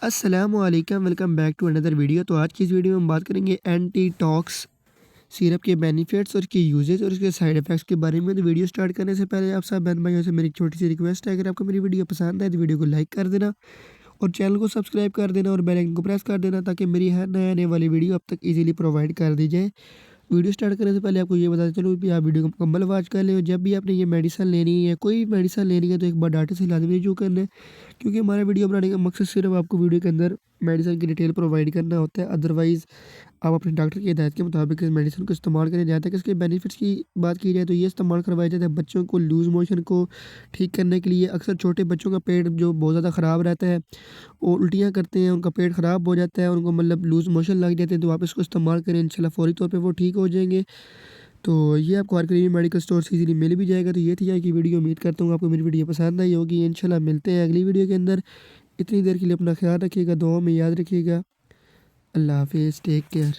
अस्सलामुअलैकुम, welcome back to another video. तो आज की इस वीडियो में हम बात करेंगे एंटी टॉक्स सिरप के बेनिफिट्स और इसके यूजेस और इसके साइड इफ़ेक्ट्स के बारे में। तो वीडियो स्टार्ट करने से पहले आप सब बहन भाइयों से मेरी एक छोटी सी रिक्वेस्ट है, अगर आपको मेरी वीडियो पसंद आए तो वीडियो को लाइक कर देना और चैनल को सब्सक्राइब कर देना और बेल आइकन को प्रेस कर देना, ताकि मेरी हर नए आने वाली वीडियो अब तक ईज़िली प्रोवाइड कर दी जाए। वीडियो स्टार्ट करने से पहले आपको ये बताते चलूँ कि आप वीडियो को मुकम्मल वॉच कर लें, और जब भी आपने ये मेडिसिन लेनी है, कोई भी मेडिसिन लेनी है, तो एक बार डॉक्टर से लाज़मी रिव्यू करना है, क्योंकि हमारा वीडियो बनाने का मकसद सिर्फ आपको वीडियो के अंदर मेडिसिन की डिटेल प्रोवाइड करना होता है। अदरवाइज़ आप अपने डॉक्टर की हिदायत के मुताबिक इस मेडिसिन को इस्तेमाल करें। जहाँ तक इसके बेनिफिट्स की बात की जाए तो ये इस्तेमाल करवाया जाता है बच्चों को लूज़ मोशन को ठीक करने के लिए। अक्सर छोटे बच्चों का पेट जो बहुत ज़्यादा ख़राब रहता है, वो उल्टियाँ करते हैं, उनका पेट ख़राब हो जाता है, उनको मतलब लूज़ मोशन लग जाते हैं, तो आप इसको इस्तेमाल करें, इंशाल्लाह फ़ौरी तौर पे वो ठीक हो जाएँगे। तो ये आपको हर करीबी मेडिकल स्टोर से ईज़िली मिल भी जाएगा। तो ये थी आज की वीडियो। उम्मीद करता हूँ आपको मेरी वीडियो पसंद आई होगी। इंशाल्लाह मिलते हैं अगली वीडियो के अंदर। इतनी देर के लिए अपना ख़्याल रखिएगा, दुआओं में याद रखिएगा। अल्लाह हाफ़िज़, टेक केयर।